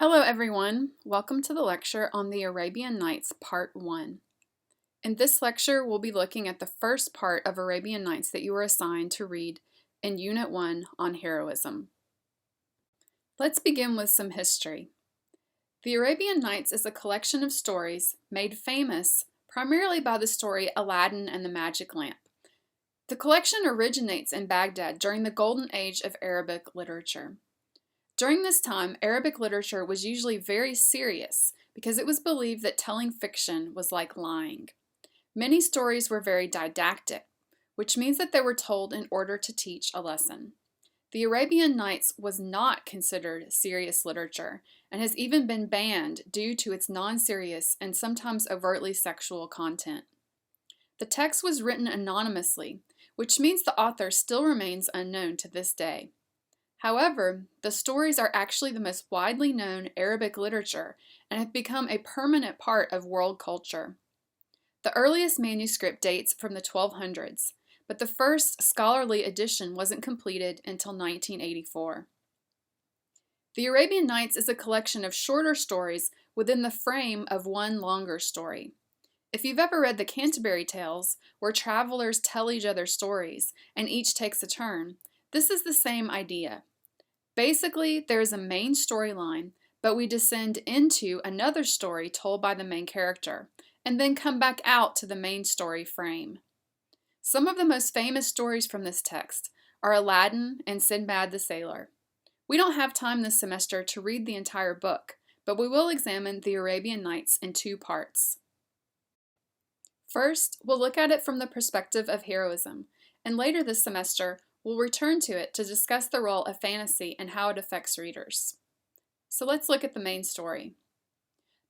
Hello everyone, welcome to the lecture on the Arabian Nights Part 1. In this lecture, we'll be looking at the first part of Arabian Nights that you were assigned to read in Unit 1 on Heroism. Let's begin with some history. The Arabian Nights is a collection of stories made famous primarily by the story Aladdin and the Magic Lamp. The collection originates in Baghdad during the golden age of Arabic literature. During this time, Arabic literature was usually very serious because it was believed that telling fiction was like lying. Many stories were very didactic, which means that they were told in order to teach a lesson. The Arabian Nights was not considered serious literature and has even been banned due to its non-serious and sometimes overtly sexual content. The text was written anonymously, which means the author still remains unknown to this day. However, the stories are actually the most widely known Arabic literature and have become a permanent part of world culture. The earliest manuscript dates from the 1200s, but the first scholarly edition wasn't completed until 1984. The Arabian Nights is a collection of shorter stories within the frame of one longer story. If you've ever read the Canterbury Tales, where travelers tell each other stories and each takes a turn, this is the same idea. Basically, there is a main storyline, but we descend into another story told by the main character, and then come back out to the main story frame. Some of the most famous stories from this text are Aladdin and Sinbad the Sailor. We don't have time this semester to read the entire book, but we will examine the Arabian Nights in two parts. First, we'll look at it from the perspective of heroism, and later this semester, we'll return to it to discuss the role of fantasy and how it affects readers. So let's look at the main story.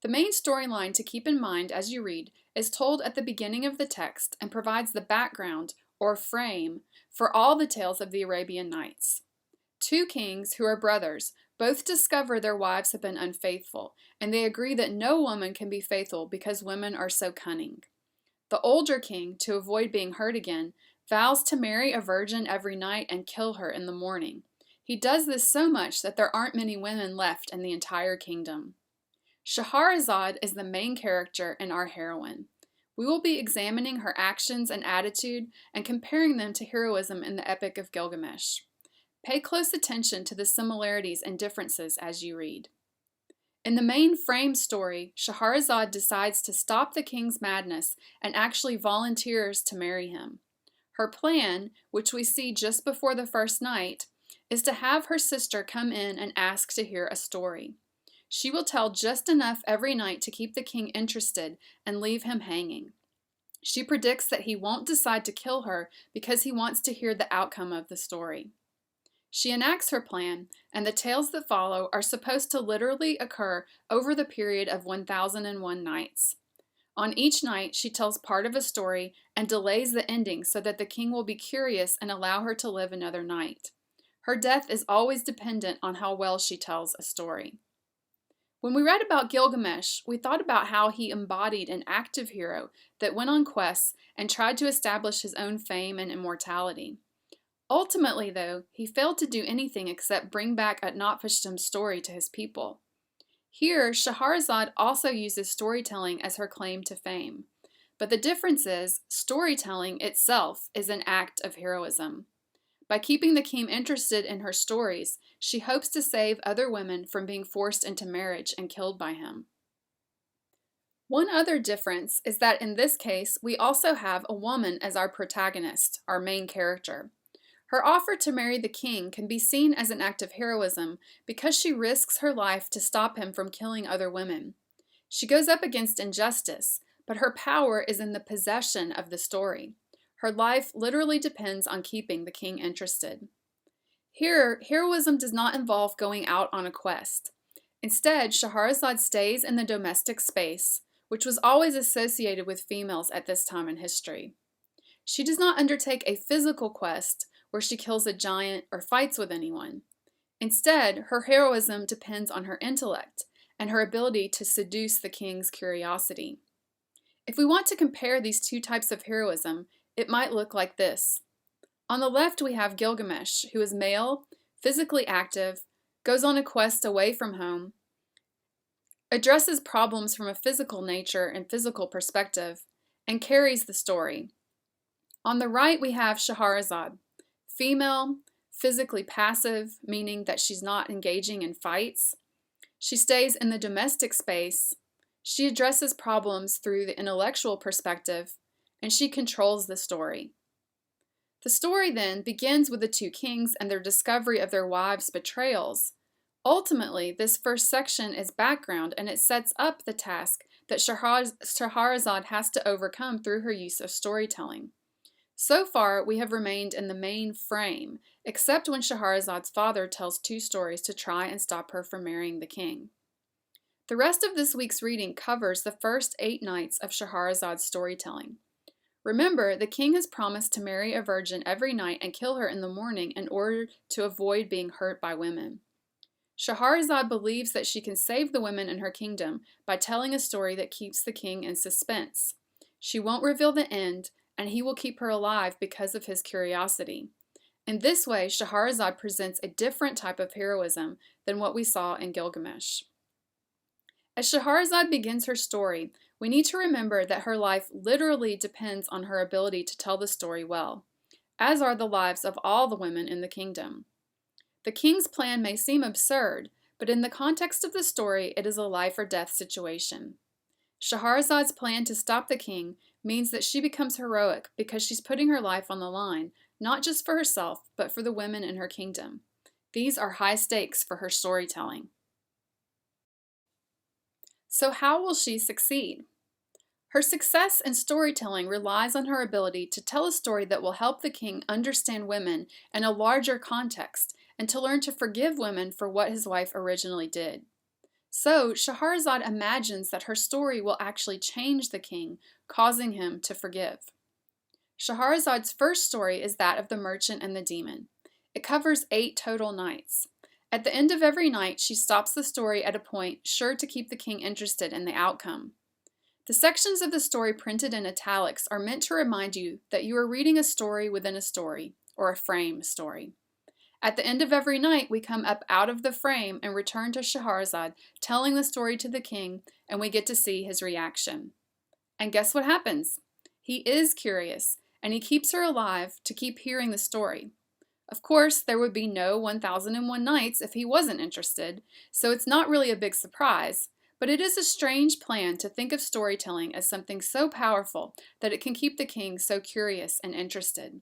The main storyline to keep in mind as you read is told at the beginning of the text and provides the background, or frame, for all the tales of the Arabian Nights. Two kings who are brothers both discover their wives have been unfaithful, and they agree that no woman can be faithful because women are so cunning. The older king, to avoid being hurt again, vows to marry a virgin every night and kill her in the morning. He does this so much that there aren't many women left in the entire kingdom. Scheherazade is the main character and our heroine. We will be examining her actions and attitude and comparing them to heroism in the Epic of Gilgamesh. Pay close attention to the similarities and differences as you read. In the main frame story, Scheherazade decides to stop the king's madness and actually volunteers to marry him. Her plan, which we see just before the first night, is to have her sister come in and ask to hear a story. She will tell just enough every night to keep the king interested and leave him hanging. She predicts that he won't decide to kill her because he wants to hear the outcome of the story. She enacts her plan, and the tales that follow are supposed to literally occur over the period of 1001 nights. On each night, she tells part of a story and delays the ending so that the king will be curious and allow her to live another night. Her death is always dependent on how well she tells a story. When we read about Gilgamesh, we thought about how he embodied an active hero that went on quests and tried to establish his own fame and immortality. Ultimately, though, he failed to do anything except bring back Utnapishtim's story to his people. Here, Scheherazade also uses storytelling as her claim to fame. But the difference is, storytelling itself is an act of heroism. By keeping the king interested in her stories, she hopes to save other women from being forced into marriage and killed by him. One other difference is that in this case, we also have a woman as our protagonist, our main character. Her offer to marry the king can be seen as an act of heroism because she risks her life to stop him from killing other women. She goes up against injustice, but her power is in the possession of the story. Her life literally depends on keeping the king interested. Here, heroism does not involve going out on a quest. Instead, Scheherazade stays in the domestic space, which was always associated with females at this time in history. She does not undertake a physical quest, where she kills a giant or fights with anyone. Instead, her heroism depends on her intellect and her ability to seduce the king's curiosity. If we want to compare these two types of heroism, it might look like this. On the left, we have Gilgamesh, who is male, physically active, goes on a quest away from home, addresses problems from a physical nature and physical perspective, and carries the story. On the right, we have Scheherazade, female, physically passive, meaning that she's not engaging in fights. She stays in the domestic space. She addresses problems through the intellectual perspective, and she controls the story. The story then begins with the two kings and their discovery of their wives' betrayals. Ultimately, this first section is background, and it sets up the task that Scheherazade has to overcome through her use of storytelling. So far, we have remained in the main frame, except when Scheherazade's father tells two stories to try and stop her from marrying the king. The rest of this week's reading covers the first 8 nights of Scheherazade's storytelling. Remember, the king has promised to marry a virgin every night and kill her in the morning in order to avoid being hurt by women. Scheherazade believes that she can save the women in her kingdom by telling a story that keeps the king in suspense. She won't reveal the end, and he will keep her alive because of his curiosity. In this way, Scheherazade presents a different type of heroism than what we saw in Gilgamesh. As Scheherazade begins her story, we need to remember that her life literally depends on her ability to tell the story well, as are the lives of all the women in the kingdom. The king's plan may seem absurd, but in the context of the story, it is a life or death situation. Scheherazade's plan to stop the king means that she becomes heroic because she's putting her life on the line, not just for herself, but for the women in her kingdom. These are high stakes for her storytelling. So how will she succeed? Her success in storytelling relies on her ability to tell a story that will help the king understand women in a larger context and to learn to forgive women for what his wife originally did. So, Scheherazade imagines that her story will actually change the king, causing him to forgive. Scheherazade's first story is that of the merchant and the demon. It covers 8 total nights. At the end of every night, she stops the story at a point sure to keep the king interested in the outcome. The sections of the story printed in italics are meant to remind you that you are reading a story within a story, or a frame story. At the end of every night, we come up out of the frame and return to Scheherazade telling the story to the king, and we get to see his reaction. And guess what happens? He is curious, and he keeps her alive to keep hearing the story. Of course, there would be no 1001 Nights if he wasn't interested, so it's not really a big surprise, but it is a strange plan to think of storytelling as something so powerful that it can keep the king so curious and interested.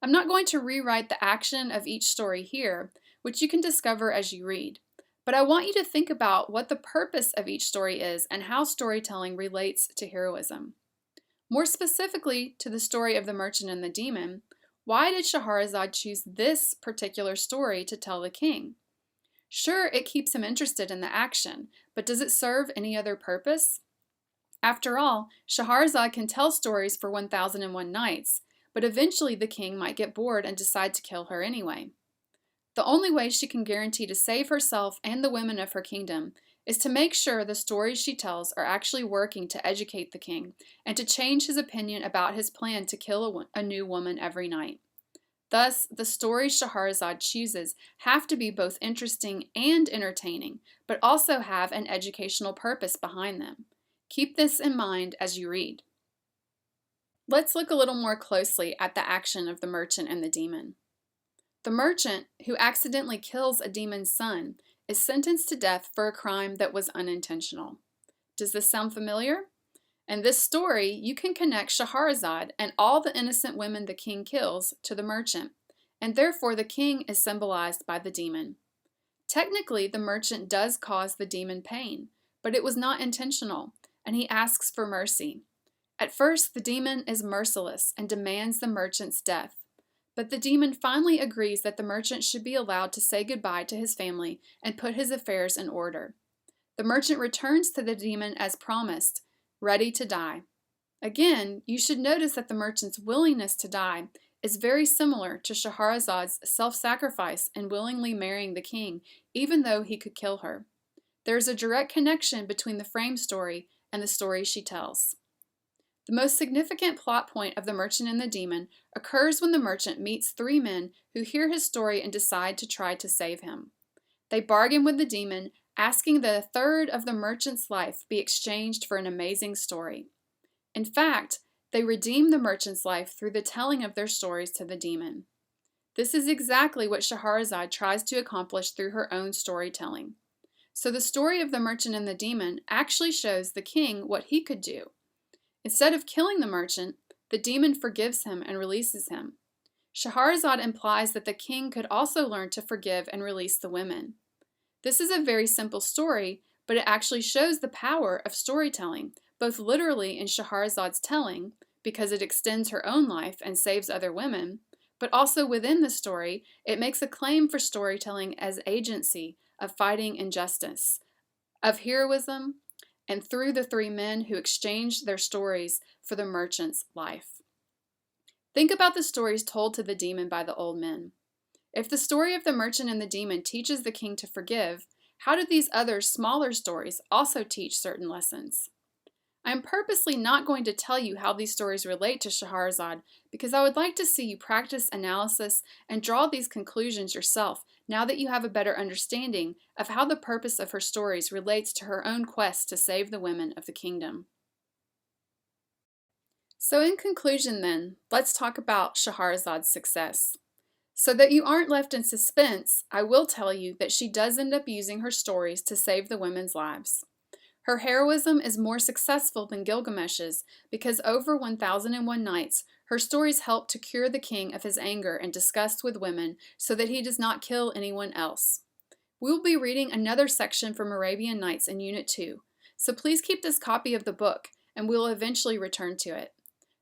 I'm not going to rewrite the action of each story here, which you can discover as you read, but I want you to think about what the purpose of each story is and how storytelling relates to heroism. More specifically to the story of the merchant and the demon, why did Scheherazade choose this particular story to tell the king? Sure, it keeps him interested in the action, but does it serve any other purpose? After all, Scheherazade can tell stories for 1001 Nights, but eventually the king might get bored and decide to kill her anyway. The only way she can guarantee to save herself and the women of her kingdom is to make sure the stories she tells are actually working to educate the king and to change his opinion about his plan to kill a new woman every night. Thus, the stories Scheherazade chooses have to be both interesting and entertaining, but also have an educational purpose behind them. Keep this in mind as you read. Let's look a little more closely at the action of the merchant and the demon. The merchant, who accidentally kills a demon's son, is sentenced to death for a crime that was unintentional. Does this sound familiar? In this story, you can connect Scheherazade and all the innocent women the king kills to the merchant, and therefore the king is symbolized by the demon. Technically, the merchant does cause the demon pain, but it was not intentional, and he asks for mercy. At first, the demon is merciless and demands the merchant's death, but the demon finally agrees that the merchant should be allowed to say goodbye to his family and put his affairs in order. The merchant returns to the demon as promised, ready to die. Again, you should notice that the merchant's willingness to die is very similar to Scheherazade's self-sacrifice in willingly marrying the king, even though he could kill her. There is a direct connection between the frame story and the story she tells. The most significant plot point of The Merchant and the Demon occurs when the merchant meets 3 men who hear his story and decide to try to save him. They bargain with the demon, asking that a third of the merchant's life be exchanged for an amazing story. In fact, they redeem the merchant's life through the telling of their stories to the demon. This is exactly what Scheherazade tries to accomplish through her own storytelling. So the story of the merchant and the demon actually shows the king what he could do. Instead of killing the merchant, the demon forgives him and releases him. Scheherazade implies that the king could also learn to forgive and release the women. This is a very simple story, but it actually shows the power of storytelling, both literally in Scheherazade's telling, because it extends her own life and saves other women, but also within the story, it makes a claim for storytelling as agency of fighting injustice, of heroism, and through the three men who exchanged their stories for the merchant's life. Think about the stories told to the demon by the old men. If the story of the merchant and the demon teaches the king to forgive, how do these other smaller stories also teach certain lessons? I am purposely not going to tell you how these stories relate to Scheherazade because I would like to see you practice analysis and draw these conclusions yourself now that you have a better understanding of how the purpose of her stories relates to her own quest to save the women of the kingdom. So in conclusion then, let's talk about Scheherazade's success. So that you aren't left in suspense, I will tell you that she does end up using her stories to save the women's lives. Her heroism is more successful than Gilgamesh's because over 1001 nights, her stories help to cure the king of his anger and disgust with women so that he does not kill anyone else. We will be reading another section from Arabian Nights in Unit 2, so please keep this copy of the book and we will eventually return to it.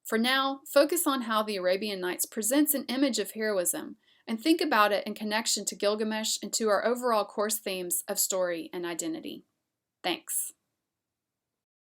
For now, focus on how the Arabian Nights presents an image of heroism and think about it in connection to Gilgamesh and to our overall course themes of story and identity. Thanks.